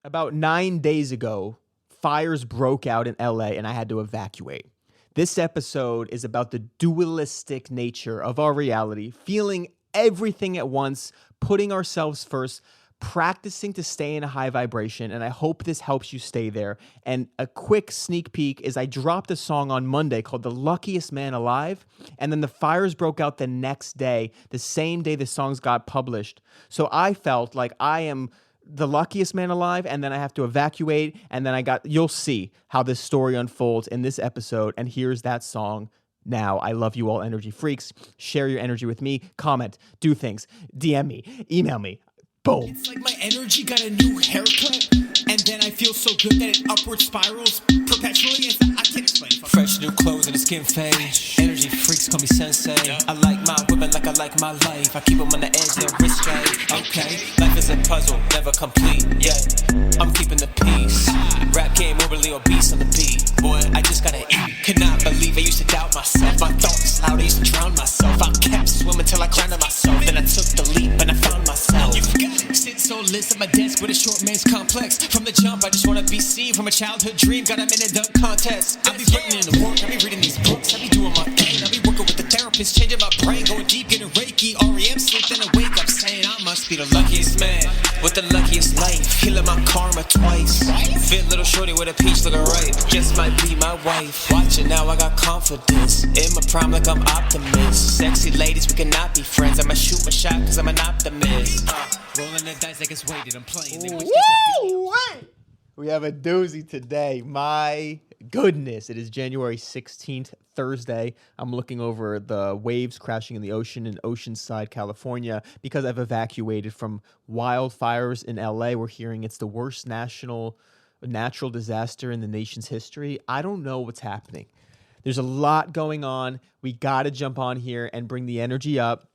About 9 days ago, fires broke out in LA and I had to evacuate. This episode is about the dualistic nature of our reality, feeling everything at once, putting ourselves first, practicing to stay in a high vibration, and I hope this helps you stay there. And a quick sneak peek is I dropped a song on Monday called The Luckiest Man Alive, and then the fires broke out the next day, the same day the songs got published. So I felt like I am the luckiest man alive, and then I have to evacuate, and then you'll see how this story unfolds in this episode, and here's that song now. I love you all, energy freaks. Share your energy with me, comment, do things, DM me, email me. Boom. It's like my energy got a new haircut, and then I feel so good that it upward spirals perpetually. I can't explain. Fresh new clothes and the skin fade. Energy freaks call me sensei. I like my women like I like my life. I keep them on the edge, they're risque. Okay, life is a puzzle, never complete. Yeah, I'm keeping the peace. Rap game overly obese on the beat. Boy, I just gotta eat. Cannot believe I used to doubt myself. My thoughts loud, I used to drown myself. I kept swimming till I drowned myself. Then I took the leap and I found myself. You forgot. Sit so lit at my desk with a short man's complex. From the jump, I just wanna be seen. From a childhood dream, got a minute dunk contest. I be putting in the work, I be reading these books, I be doing my thing. I be working with the therapist, changing my brain, going deep, getting Reiki, REM sleep, then I wake up saying I must be the luckiest man with the luckiest life. Healing my karma twice. Fit little shorty with a peach looking right. Just might be my wife. Watching now, I got confidence. In my prime like I'm optimist. Sexy ladies, we cannot be friends. I'ma shoot my shot cause I'm an optimist. Rolling the dice like it's weighted, I'm playing. We have a doozy today. My goodness, it is January 16th, Thursday. I'm looking over the waves crashing in the ocean in Oceanside, California, because I've evacuated from wildfires in LA. We're hearing it's the worst natural disaster in the nation's history. I don't know what's happening. There's a lot going on. We got to jump on here and bring the energy up.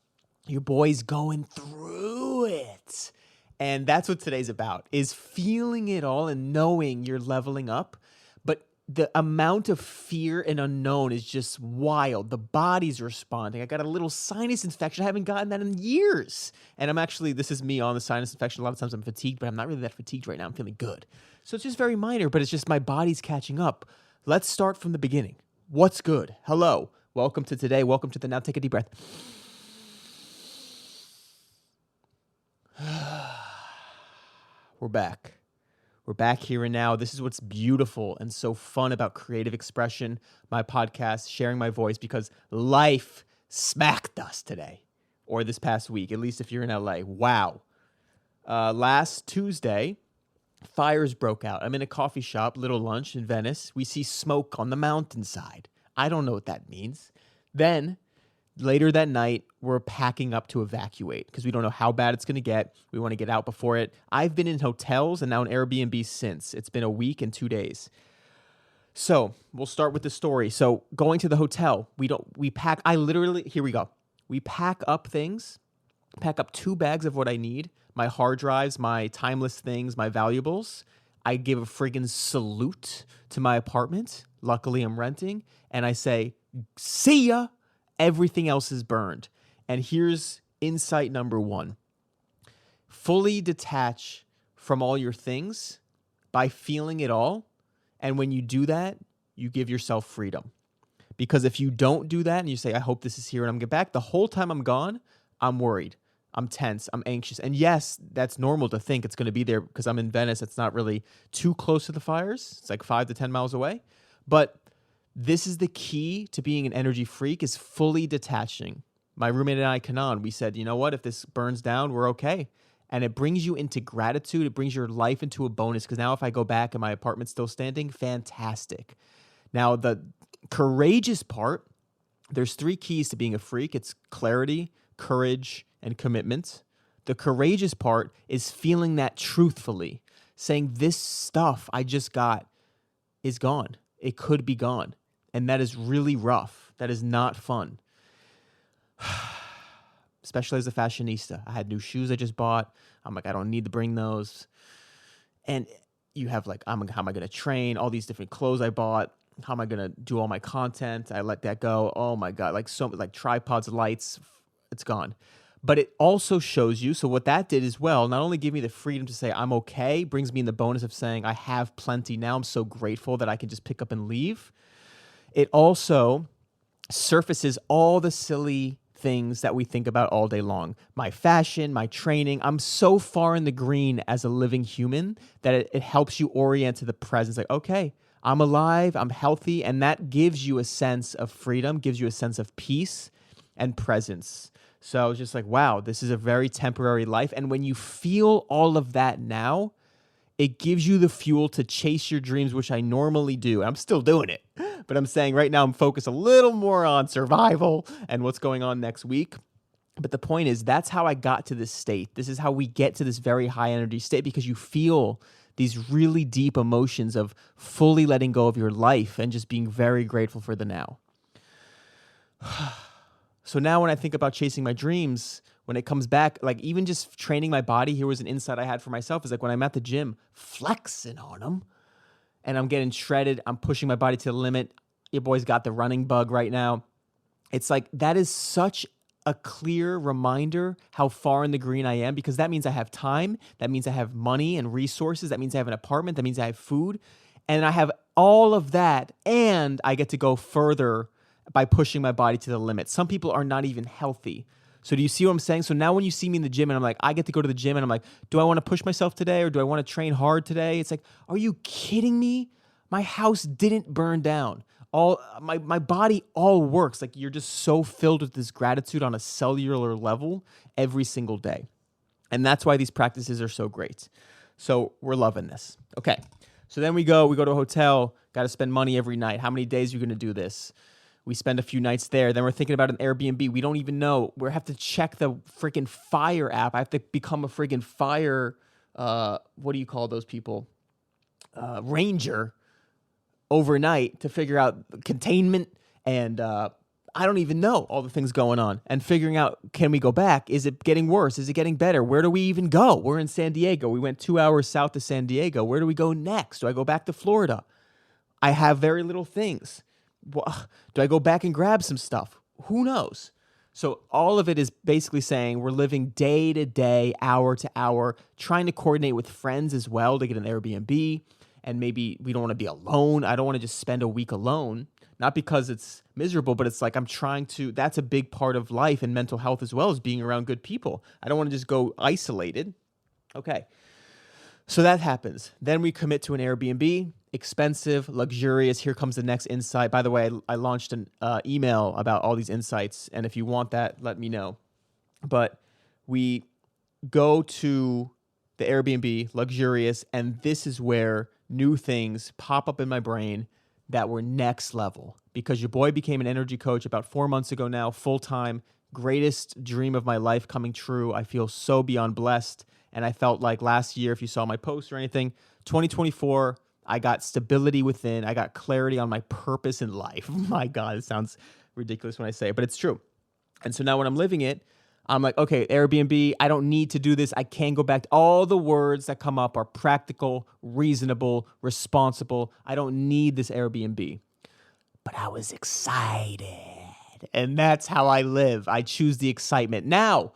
Your boy's going through it. And that's what today's about, is feeling it all and knowing you're leveling up. But the amount of fear and unknown is just wild. The body's responding. I got a little sinus infection. I haven't gotten that in years. And this is me on the sinus infection. A lot of times I'm fatigued, but I'm not really that fatigued right now. I'm feeling good. So it's just very minor, but it's just my body's catching up. Let's start from the beginning. What's good? Hello. Welcome to today. Welcome to the now. Take a deep breath. We're back. We're back here and now. This is what's beautiful and so fun about creative expression, my podcast, sharing my voice, because life smacked us today, or this past week, at least if you're in LA. Wow. Last Tuesday, fires broke out. I'm in a coffee shop, little lunch in Venice. We see smoke on the mountainside. I don't know what that means. Then later that night, we're packing up to evacuate because we don't know how bad it's going to get. We want to get out before it. I've been in hotels and now in Airbnb since. It's been a week and 2 days. So we'll start with the story. So going to the hotel, here we go. We pack up things, pack up 2 bags of what I need, my hard drives, my timeless things, my valuables. I give a friggin' salute to my apartment. Luckily, I'm renting. And I say, see ya. Everything else is burned. And here's insight number 1. Fully detach from all your things by feeling it all. And when you do that, you give yourself freedom. Because if you don't do that and you say, I hope this is here and I'm going to get back, the whole time I'm gone, I'm worried. I'm tense. I'm anxious. And yes, that's normal to think it's going to be there because I'm in Venice. It's not really too close to the fires. It's like 5 to 10 miles away. But this is the key to being an energy freak, is fully detaching. My roommate and I, Kanan, we said, you know what? If this burns down, we're okay. And it brings you into gratitude. It brings your life into a bonus, because now if I go back and my apartment's still standing, fantastic. Now, the courageous part, there's 3 keys to being a freak. It's clarity, courage, and commitment. The courageous part is feeling that truthfully, saying this stuff I just got is gone. It could be gone. And that is really rough. That is not fun. Especially as a fashionista. I had new shoes I just bought. I'm like, I don't need to bring those. And you have like, how am I going to train? All these different clothes I bought. How am I going to do all my content? I let that go. Oh my God. Like tripods, lights, it's gone. But it also shows you, so what that did as well, not only give me the freedom to say I'm okay, brings me in the bonus of saying I have plenty now. I'm so grateful that I can just pick up and leave. It also surfaces all the silly things that we think about all day long. My fashion, my training. I'm so far in the green as a living human that it helps you orient to the present. Like, okay, I'm alive, I'm healthy, and that gives you a sense of freedom, gives you a sense of peace and presence. So I was just like, wow, this is a very temporary life. And when you feel all of that now, it gives you the fuel to chase your dreams, which I normally do. I'm still doing it. But I'm saying right now I'm focused a little more on survival and what's going on next week. But the point is, that's how I got to this state. This is how we get to this very high energy state, because you feel these really deep emotions of fully letting go of your life and just being very grateful for the now. So now when I think about chasing my dreams, when it comes back, like even just training my body, here was an insight I had for myself, is like when I'm at the gym, flexing on them, and I'm getting shredded, I'm pushing my body to the limit. Your boy's got the running bug right now. It's like, that is such a clear reminder how far in the green I am, because that means I have time. That means I have money and resources. That means I have an apartment. That means I have food. And I have all of that, and I get to go further by pushing my body to the limit. Some people are not even healthy. So do you see what I'm saying? So now when you see me in the gym and I'm like, I get to go to the gym and I'm like, do I want to push myself today or do I want to train hard today? It's like, are you kidding me? My house didn't burn down. My body all works. Like, you're just so filled with this gratitude on a cellular level every single day. And that's why these practices are so great. So we're loving this. Okay. So then we go to a hotel, got to spend money every night. How many days are you going to do this? We spend a few nights there. Then we're thinking about an Airbnb. We don't even know. We have to check the freaking Fire app. I have to become a freaking Fire, what do you call those people? Ranger overnight to figure out containment. And I don't even know all the things going on. And figuring out, can we go back? Is it getting worse? Is it getting better? Where do we even go? We're in San Diego. We went 2 hours south of San Diego. Where do we go next? Do I go back to Florida? I have very little things. Do I go back and grab some stuff? Who knows? So all of it is basically saying we're living day to day, hour to hour, trying to coordinate with friends as well to get an Airbnb. And maybe we don't want to be alone. I don't want to just spend a week alone. Not because it's miserable, but it's like I'm trying to, that's a big part of life and mental health as well, as being around good people. I don't want to just go isolated. Okay. So that happens. Then we commit to an Airbnb. Expensive, luxurious. Here comes the next insight. By the way, I launched an email about all these insights, and if you want that, let me know. But we go to the Airbnb, luxurious, and this is where new things pop up in my brain that were next level, because your boy became an energy coach about 4 months ago now, full-time. Greatest dream of my life coming true. I feel so beyond blessed, and I felt like last year, if you saw my posts or anything, 2024, I got stability within. I got clarity on my purpose in life. My God, it sounds ridiculous when I say it, but it's true. And so now when I'm living it, I'm like, okay, Airbnb, I don't need to do this. I can go back. All the words that come up are practical, reasonable, responsible. I don't need this Airbnb. But I was excited. And that's how I live. I choose the excitement. Now,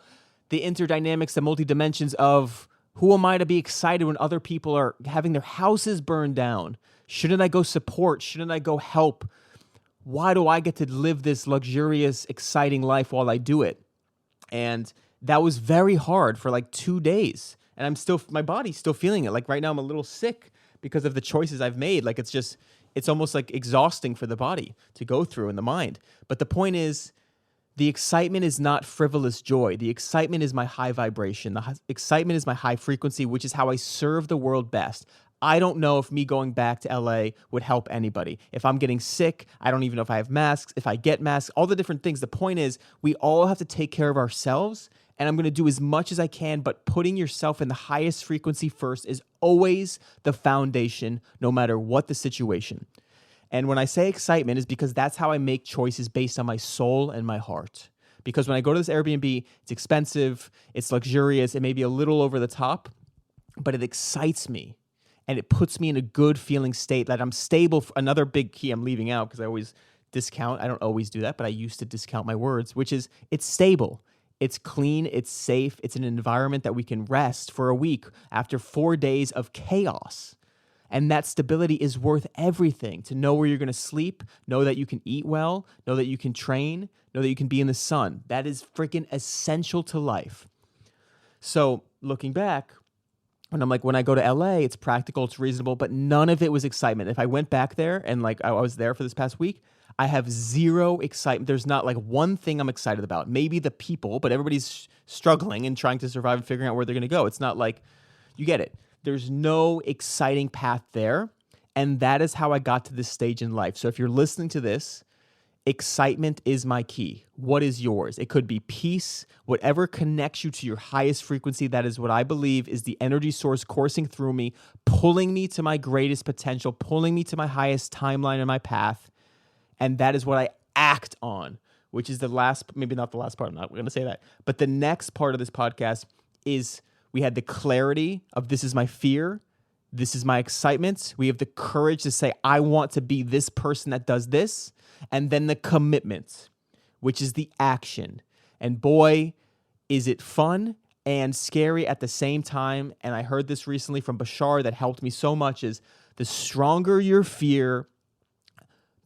the interdynamics, the multi-dimensions of who am I to be excited when other people are having their houses burned down? Shouldn't I go support? Shouldn't I go help? Why do I get to live this luxurious, exciting life while I do it? And that was very hard for like 2 days. And my body's still feeling it. Like right now I'm a little sick because of the choices I've made. Like it's almost like exhausting for the body to go through in the mind. But the point is, the excitement is not frivolous joy. The excitement is my high vibration. The excitement is my high frequency, which is how I serve the world best. I don't know if me going back to LA would help anybody. If I'm getting sick, I don't even know if I have masks, if I get masks, all the different things. The point is, we all have to take care of ourselves, and I'm going to do as much as I can, but putting yourself in the highest frequency first is always the foundation, no matter what the situation. And when I say excitement is because that's how I make choices based on my soul and my heart. Because when I go to this Airbnb, it's expensive, it's luxurious, it may be a little over the top, but it excites me. And it puts me in a good feeling state that I'm stable. Another big key I'm leaving out because I always discount. I don't always do that, but I used to discount my words, which is it's stable. It's clean, it's safe, it's an environment that we can rest for a week after 4 days of chaos. And that stability is worth everything. To know where you're going to sleep, know that you can eat well, know that you can train, know that you can be in the sun. That is freaking essential to life. So looking back, when I go to LA, it's practical, it's reasonable, but none of it was excitement. If I went back there and like I was there for this past week, I have zero excitement. There's not like one thing I'm excited about. Maybe the people, but everybody's struggling and trying to survive and figuring out where they're going to go. It's not like, you get it. There's no exciting path there. And that is how I got to this stage in life. So if you're listening to this, excitement is my key. What is yours? It could be peace, whatever connects you to your highest frequency. That is what I believe is the energy source coursing through me, pulling me to my greatest potential, pulling me to my highest timeline in my path. And that is what I act on, which is the last, maybe not the last part, I'm not going to say that. But the next part of this podcast is we had the clarity of this is my fear, this is my excitement. We have the courage to say, I want to be this person that does this. And then the commitment, which is the action. And boy, is it fun and scary at the same time. And I heard this recently from Bashar that helped me so much is the stronger your fear,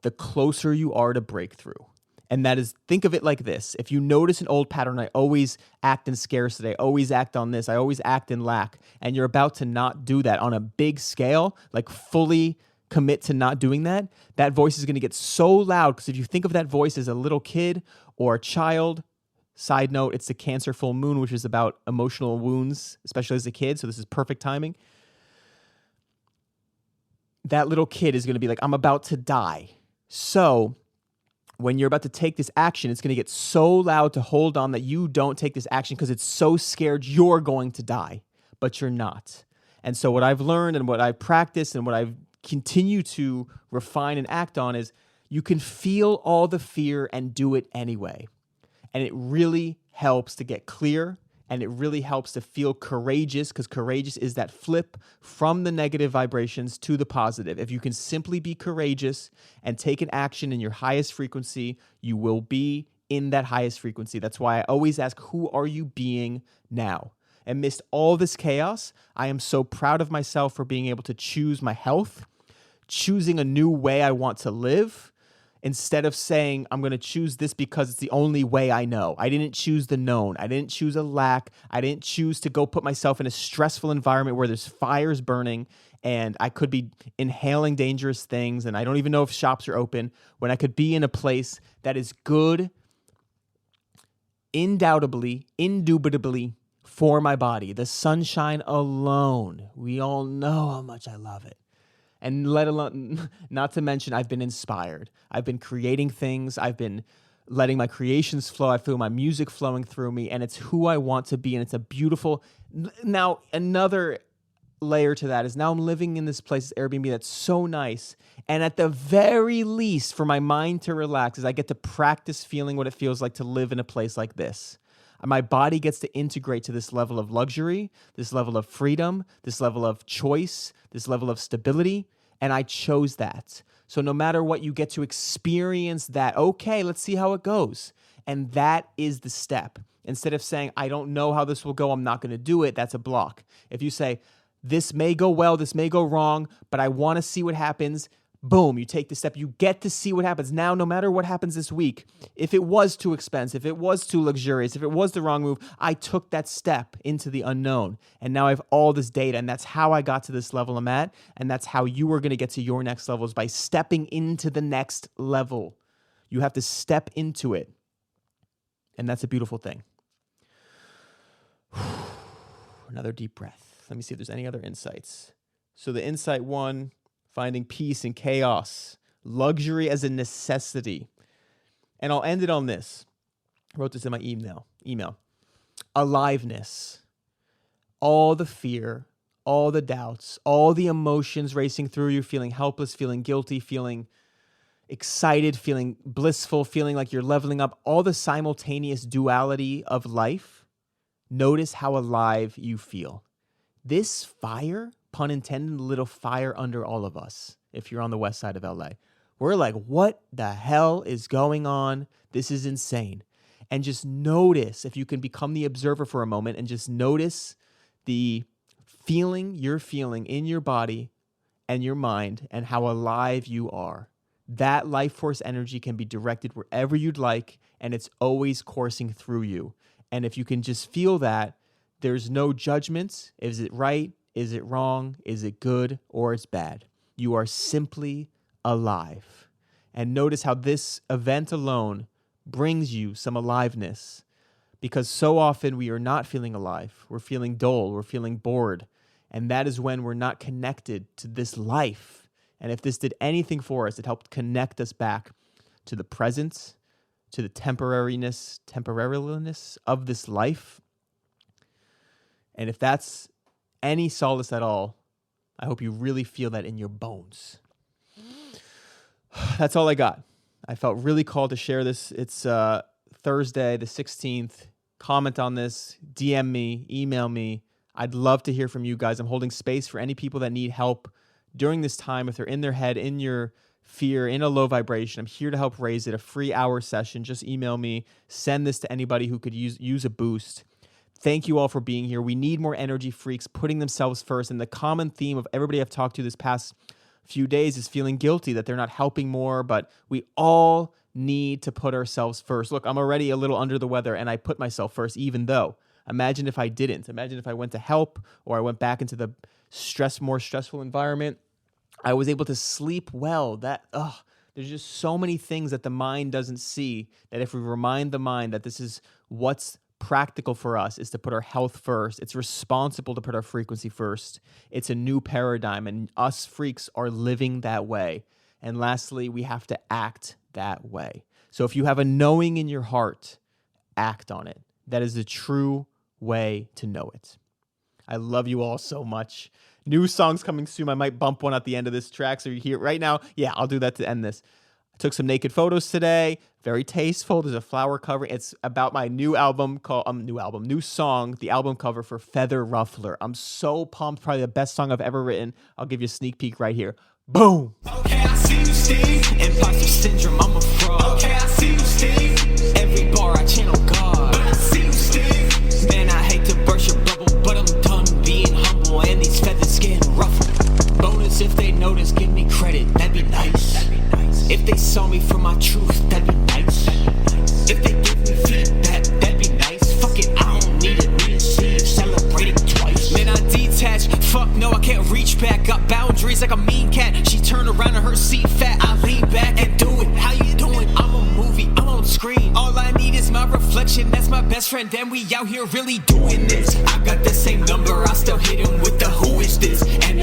the closer you are to breakthrough. And that is, think of it like this. If you notice an old pattern, I always act in scarcity, I always act on this, I always act in lack, and you're about to not do that on a big scale, like fully commit to not doing that, that voice is going to get so loud. Because if you think of that voice as a little kid or a child, side note, it's the Cancer full moon, which is about emotional wounds, especially as a kid. So this is perfect timing. That little kid is going to be like, I'm about to die. So when you're about to take this action, it's going to get so loud to hold on that you don't take this action because it's so scared you're going to die, but you're not. And so what I've learned and what I've practiced and what I've continue to refine and act on is you can feel all the fear and do it anyway. And it really helps to get clear, and it really helps to feel courageous, because courageous is that flip from the negative vibrations to the positive. If you can simply be courageous and take an action in your highest frequency, you will be in that highest frequency. That's why I always ask, who are you being now? Amidst all this chaos, I am so proud of myself for being able to choose my health, choosing a new way I want to live, instead of saying, I'm going to choose this because it's the only way I know. I didn't choose the known. I didn't choose a lack. I didn't choose to go put myself in a stressful environment where there's fires burning and I could be inhaling dangerous things and I don't even know if shops are open, when I could be in a place that is good, indubitably, for my body. The sunshine alone. We all know how much I love it. And let alone, not to mention, I've been inspired. I've been creating things. I've been letting my creations flow. I feel my music flowing through me, and it's who I want to be. And it's a beautiful. Now, another layer to that is now I'm living in this place, Airbnb, that's so nice. And at the very least, for my mind to relax, is I get to practice feeling what it feels like to live in a place like this. My body gets to integrate to this level of luxury, this level of freedom, this level of choice, this level of stability, and I chose that. So no matter what, you get to experience that. Okay, let's see how it goes. And that is the step. Instead of saying, I don't know how this will go, I'm not going to do it, that's a block. If you say, this may go well, this may go wrong, but I want to see what happens, boom, you take the step. You get to see what happens. Now, no matter what happens this week, if it was too expensive, if it was too luxurious, if it was the wrong move, I took that step into the unknown. And now I have all this data, and that's how I got to this level I'm at, and that's how you are going to get to your next level, is by stepping into the next level. You have to step into it, and that's a beautiful thing. Another deep breath. Let me see if there's any other insights. So the insight one, finding peace in chaos, luxury as a necessity. And I'll end it on this. I wrote this in my email. Aliveness. All the fear, all the doubts, all the emotions racing through you, feeling helpless, feeling guilty, feeling excited, feeling blissful, feeling like you're leveling up, all the simultaneous duality of life. Notice how alive you feel. This fire, pun intended, little fire under all of us, if you're on the west side of LA. We're like, what the hell is going on? This is insane. and just notice, if you can become the observer for a moment and just notice the feeling you're feeling in your body and your mind and how alive you are. That life force energy can be directed wherever you'd like, and it's always coursing through you. And if you can just feel that, there's no judgments. Is it right? Is it wrong? Is it good or it's bad? You are simply alive. And notice how this event alone brings you some aliveness, because so often we are not feeling alive. We're feeling dull. We're feeling bored. And that is when we're not connected to this life. And if this did anything for us, it helped connect us back to the present, to the temporariness of this life. And if that's any solace at all, I hope you really feel that in your bones. That's all I got. I felt really called to share this. It's Thursday, the 16th. Comment on this, DM me, email me. I'd love to hear from you guys. I'm holding space for any people that need help during this time. If they're in their head, in your fear, in a low vibration, I'm here to help raise it. A free hour session. Just email me. Send this to anybody who could use a boost. Thank you all for being here. We need more energy freaks putting themselves first. And the common theme of everybody I've talked to this past few days is feeling guilty that they're not helping more, but we all need to put ourselves first. Look, I'm already a little under the weather and I put myself first, even though. Imagine if I didn't. Imagine if I went to help or I went back into the more stressful environment. I was able to sleep well. There's just so many things that the mind doesn't see, that if we remind the mind that this is what's practical for us, is to put our health first. It's responsible to put our frequency first. It's a new paradigm, and us freaks are living that way. And lastly, we have to act that way. So if you have a knowing in your heart, act on it. That is the true way to know it. I love you all so much. New songs coming soon. I might bump one at the end of this track. So you're here right now. Yeah, I'll do that to end this. I took some naked photos today. Very tasteful. There's a flower cover. It's about my new album called new song, the album cover for Feather Ruffler. I'm so pumped. Probably the best song I've ever written. I'll give you a sneak peek right here. Boom. Okay, I see you, Steve. Imposter syndrome, I'm a fraud. Okay, I see you, Steve. Every bar I channel God. I see you, Steve. Man, I hate to burst your bubble, but I'm done being humble, and these feathers getting ruffled. Bonus if they notice, give me credit, that'd be nice. If they saw me for my truth, that'd be nice. If they give me feedback, that'd be nice. Fuck it, I don't need it, receive, celebrate it twice. Man, I detached, fuck no, I can't reach back. Got boundaries like a mean cat. She turned around in her seat fat. I lean back and do it. How you doing? I'm a movie, I'm on screen. All I need is my reflection, that's my best friend, and we out here really doing this. I got the same number, I still hit him with the who is this? And